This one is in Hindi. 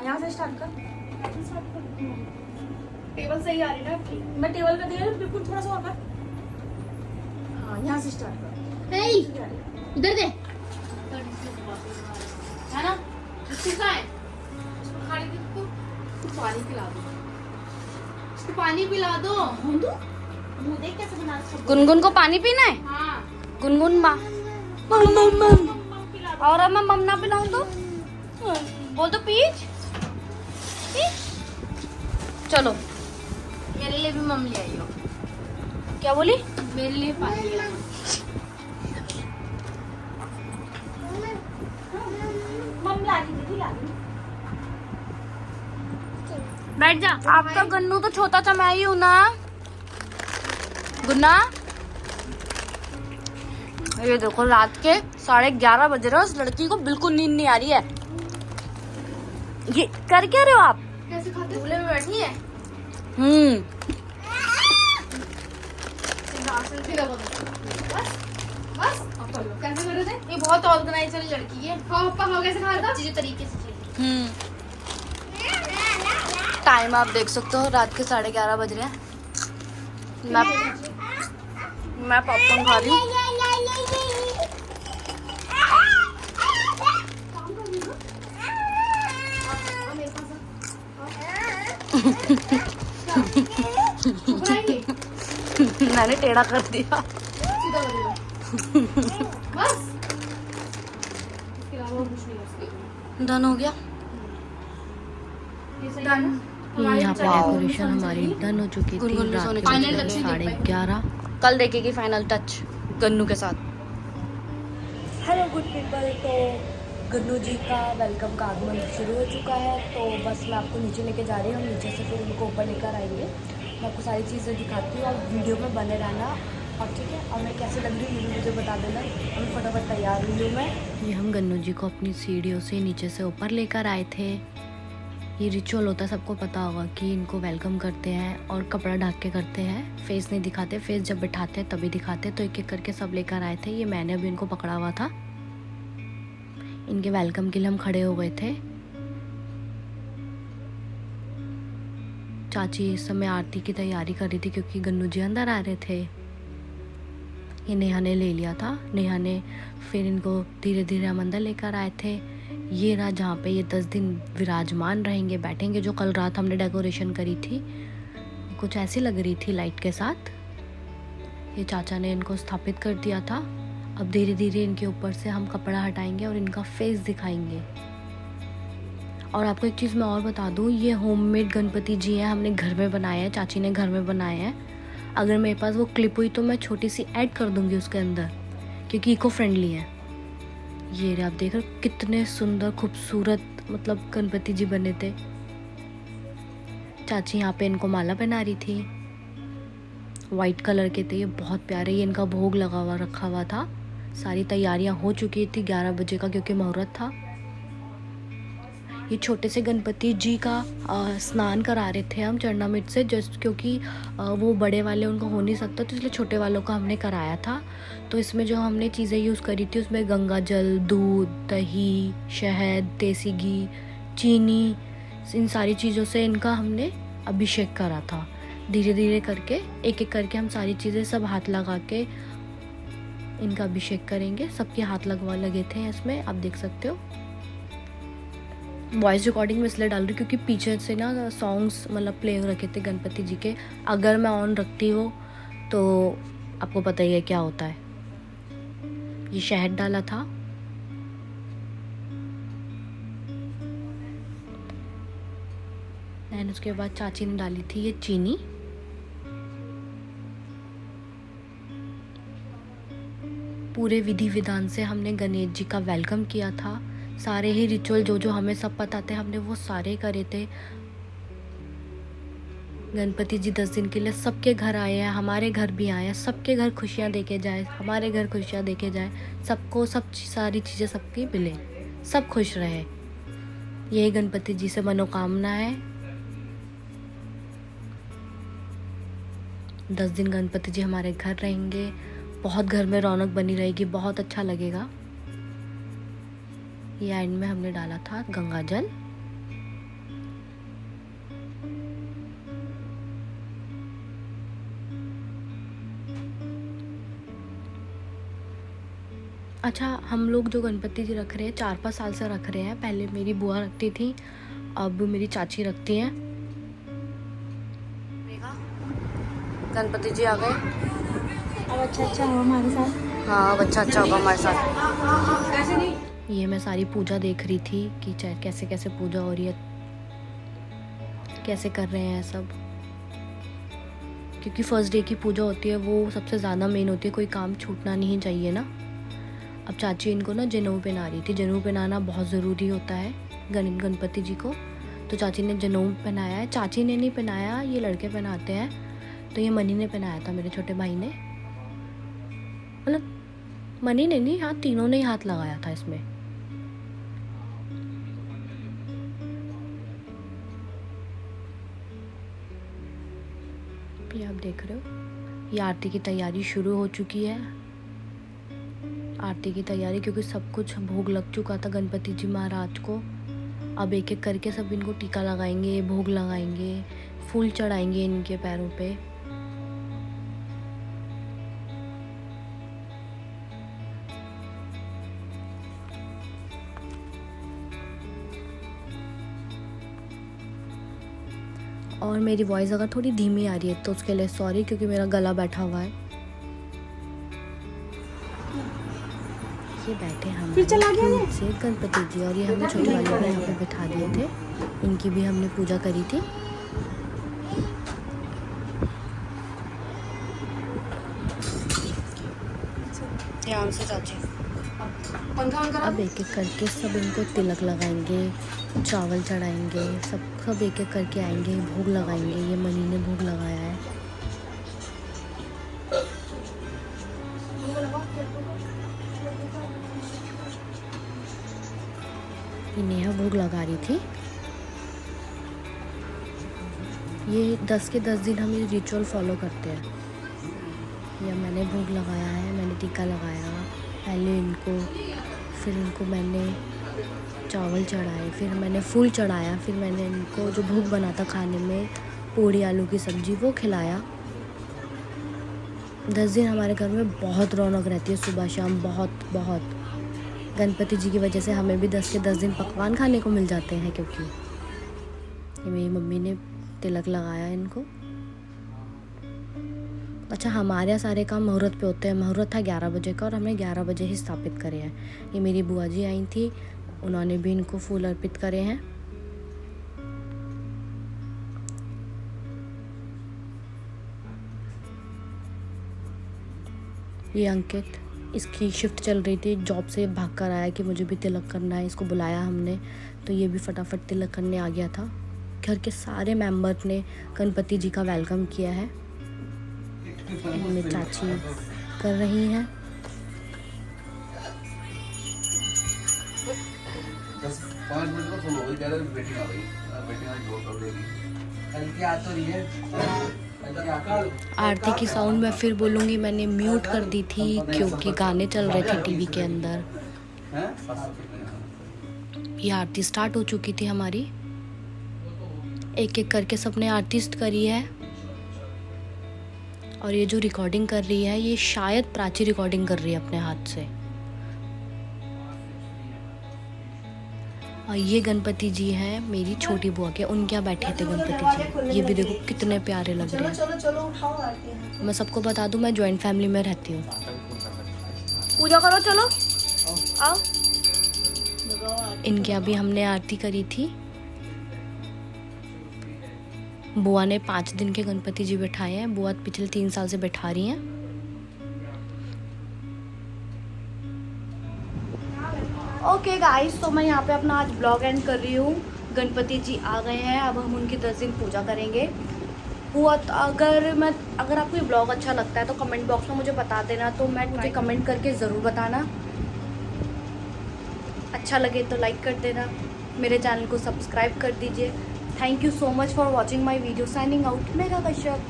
यहाँ से स्टार्ट कर। टेबल सही आ रही है ना आपकी? मैं टेबल पे दे रही हूँ, बिल्कुल थोड़ा सा और कर। हाँ यहाँ से स्टार्ट कर। इधर दे है ना, किसका है? खाली तो पानी पिला दो, इसको पानी पिला दो। मुंह देख कैसे बना रहा है। गुनगुन को पानी पीना है। हाँ गुनगुन माँ और अब मैं मम ना पिलाऊं तो बोल दो पीच पीच। चलो मेरे लिए भी मम ले आई हो। क्या बोली? मेरे लिए पानी ले आई। मम ला रही थी, ला रही। बैठ जा। आपका गन्नू तो छोटा सा मैं ही हूं ना। गुन्ना ये देखो रात के 11:30 बज रहे हैं, उस लड़की को बिल्कुल नींद नहीं आ रही है। ये कर क्या रहे हो आप? कैसे खाते? झूले में बैठी है। बस बस अब कर लो। कैसे कर रहे थे? ये बहुत ऑर्गेनाइज वाली लड़की है। खाओ पाओ कैसे खा रहा था? चीजें तरीके से चाहिए। टाइम आप देख सकते हो, रात के 11:30 बज रहे हैं। मैं पॉपकॉर्न खा रही हूँ। मैंने टेढ़ा कर दिया। सीधा कर लो। बस इसके अलावा कुछ नहीं कर सकते। डन हो गया। डन। यहाँ पे डेकोरेशन हमारी डन हो चुकी थी। रात के फाइनल टच नहीं दे 11:30। कल देखेगी फाइनल टच गन्नू के साथ। हेलो गुड पीपल, तो गन्नू जी का वेलकम का आगमन शुरू हो चुका है। तो बस मैं आपको नीचे लेके जा रही हूँ, नीचे से फिर उनको ऊपर लेकर आएंगे। मैं आपको सारी चीज़ें दिखाती हूँ और वीडियो में बने रहना। और ठीक है, और मैं कैसे लग रही हूँ ये भी मुझे बता देना। अभी फटाफट तैयार हुई हूँ मैं। ये हम गन्नू जी को अपनी सीढ़ियों से नीचे से ऊपर लेकर आए थे। ये रिचुअल होता है, सबको पता होगा कि इनको वेलकम करते हैं और कपड़ा ढक के करते हैं। फेस नहीं दिखाते, फेस जब बिठाते हैं तभी दिखाते। तो एक एक करके सब लेकर आए थे। ये मैंने अभी इनको पकड़ा हुआ था। इनके वेलकम के लिए हम खड़े हो गए थे। चाची इस समय आरती की तैयारी कर रही थी क्योंकि गन्नू जी अंदर आ रहे थे। ये नेहा ने ले लिया था। नेहा ने फिर इनको धीरे धीरे हम अंदर लेकर आए थे। ये रहा जहाँ पे ये 10 दिन विराजमान रहेंगे, बैठेंगे। जो कल रात हमने डेकोरेशन करी थी कुछ ऐसी लग रही थी लाइट के साथ। ये चाचा ने इनको स्थापित कर दिया था। अब धीरे धीरे इनके ऊपर से हम कपड़ा हटाएंगे और इनका फेस दिखाएंगे। और आपको एक चीज़ मैं और बता दूँ, ये होममेड गणपति जी हैं, हमने घर में बनाए हैं, चाची ने घर में बनाए हैं। अगर मेरे पास वो क्लिप हुई तो मैं छोटी सी ऐड कर दूँगी उसके अंदर, क्योंकि इको फ्रेंडली है। ये आप देख रहे हो कितने सुंदर खूबसूरत मतलब गणपति जी बने थे। चाची यहाँ पे इनको माला पहना रही थी, वाइट कलर के थे। ये बहुत प्यारे। ये इनका भोग लगा हुआ रखा हुआ था। सारी तैयारियां हो चुकी थी 11 बजे का, क्योंकि मुहूर्त था। ये छोटे से गणपति जी का स्नान करा रहे थे हम चरणामृत से, जस्ट क्योंकि वो बड़े वाले उनको हो नहीं सकता, तो इसलिए छोटे वालों का हमने कराया था। तो इसमें जो हमने चीज़ें यूज़ करी थी उसमें गंगा जल, दूध, दही, शहद, देसी घी, चीनी, इन सारी चीज़ों से इनका हमने अभिषेक करा था। धीरे धीरे करके एक एक करके हम सारी चीज़ें सब हाथ लगा के इनका अभिषेक करेंगे। सबके हाथ लगे थे इसमें, आप देख सकते हो। वॉइस रिकॉर्डिंग में इसलिए डाल रही क्योंकि पीछे से ना सॉन्ग्स मतलब प्ले हो रखे थे गणपति जी के। अगर मैं ऑन रखती हूँ तो आपको पता ही है क्या होता है। ये शहद डाला था। एंड उसके बाद चाची ने डाली थी ये चीनी। पूरे विधि विधान से हमने गणेश जी का वेलकम किया था। सारे ही रिचुअल जो हमें सब पता थे हमने वो सारे करे थे। गणपति जी 10 दिन के लिए सबके घर आए हैं, हमारे घर भी आए हैं। सबके घर खुशियाँ देके जाए, हमारे घर खुशियाँ देके जाए। सबको सब सारी चीज़ें सबकी मिले, सब खुश रहे। यही गणपति जी से मनोकामना है। 10 दिन गणपति जी हमारे घर रहेंगे। बहुत घर में रौनक बनी रहेगी, बहुत अच्छा लगेगा। ये एंड में हमने डाला था गंगा जल। अच्छा, हम लोग जो गणपति जी रख रहे हैं 4-5 साल से रख रहे हैं। पहले मेरी बुआ रखती थी, अब मेरी चाची रखती हैं। गणपति जी आ गए। अब अच्छा हो हमारे साथ। हाँ, अब अच्छा होगा हमारे साथ। ये मैं सारी पूजा देख रही थी कि कैसे कैसे पूजा हो रही है, कैसे कर रहे हैं सब, क्योंकि फर्स्ट डे की पूजा होती है वो सबसे ज़्यादा मेन होती है, कोई काम छूटना नहीं चाहिए ना। अब चाची इनको ना जनेऊ पहना रही थी। जनेऊ पहनाना बहुत ज़रूरी होता है गणपति जी को, तो चाची ने जनेऊ पहनाया है। चाची ने नहीं पहनाया, ये लड़के पहनाते हैं, तो ये मनी ने पहनाया था, मेरे छोटे भाई ने। मतलब मनी ने नहीं, हाँ तीनों ने ही हाथ लगाया था इसमें। ये आप देख रहे हो, ये आरती की तैयारी शुरू हो चुकी है। आरती की तैयारी, क्योंकि सब कुछ भोग लग चुका था गणपति जी महाराज को। अब एक एक करके सब इनको टीका लगाएंगे, भोग लगाएंगे, फूल चढ़ाएंगे इनके पैरों पे। और मेरी वॉइस अगर थोड़ी धीमी आ रही है तो उसके लिए सॉरी, क्योंकि मेरा गला बैठा हुआ है। ये बैठे हम से गणपति जी, और ये हमने छोटे वाले को यहाँ पे बिठा दिए थे। इनकी भी हमने पूजा करी थी। ध्यान से चाची। अब एक एक करके सब इनको तिलक लगाएंगे, चावल चढ़ाएंगे, सब एक एक करके आएंगे, भोग लगाएंगे। ये मनी ने भोग लगाया है। ये नेहा भोग लगा रही थी। ये 10 के 10 दिन हम ये रिचुअल फॉलो करते हैं। या मैंने भोग लगाया है, मैंने टीका लगाया पहले इनको, फिर इनको मैंने चावल चढ़ाए, फिर मैंने फूल चढ़ाया, फिर मैंने इनको जो भोग बना था खाने में, पूड़ी आलू की सब्ज़ी, वो खिलाया। 10 दिन हमारे घर में बहुत रौनक रहती है, सुबह शाम बहुत बहुत। गणपति जी की वजह से हमें भी 10 के 10 दिन पकवान खाने को मिल जाते हैं, क्योंकि ये मेरी मम्मी ने तिलक लगाया इनको। अच्छा, हमारे यहाँ सारे काम मुहूर्त पे होते हैं। मुहूर्त था 11 बजे का और हमने 11 बजे ही स्थापित करे हैं। ये मेरी बुआ जी आई थी, उन्होंने भी इनको फूल अर्पित करे हैं। ये अंकित, इसकी शिफ्ट चल रही थी, जॉब से भाग कर आया कि मुझे भी तिलक करना है। इसको बुलाया हमने, तो ये भी फटाफट तिलक करने आ गया था। घर के सारे मेंबर ने गणपति जी का वेलकम किया है। इनमें चाची कर रही हैं। आरती की साउंड मैं फिर बोलूँगी, मैंने म्यूट कर दी थी क्योंकि गाने चल रहे थे टीवी के अंदर। ये आरती स्टार्ट हो चुकी थी हमारी। एक एक करके सबने आरती करी है। और ये जो रिकॉर्डिंग कर रही है, ये शायद प्राची रिकॉर्डिंग कर रही है अपने हाथ से। और ये गणपति जी हैं मेरी छोटी बुआ के, उनके यहाँ बैठे थे गणपति जी। ये भी देखो कितने प्यारे लग रहे हैं। मैं सबको बता दूं, मैं जॉइंट फैमिली में रहती हूँ। पूजा करो, चलो आओ। इनके यहाँ भी हमने आरती करी थी। बुआ ने 5 दिन के गणपति जी बैठाए हैं। बुआ पिछले 3 साल से बैठा रही हैं। ओके गाइस, तो मैं यहाँ पे अपना आज ब्लॉग एंड कर रही हूँ। गणपति जी आ गए हैं, अब हम उनकी 10 दिन पूजा करेंगे। हुआ तो अगर आपको ये ब्लॉग अच्छा लगता है तो कमेंट बॉक्स में मुझे बता देना। तो मुझे कमेंट करके ज़रूर बताना। अच्छा लगे तो लाइक कर देना, मेरे चैनल को सब्सक्राइब कर दीजिए। Thank you so much for watching my video. Signing out, Megha Kashyap.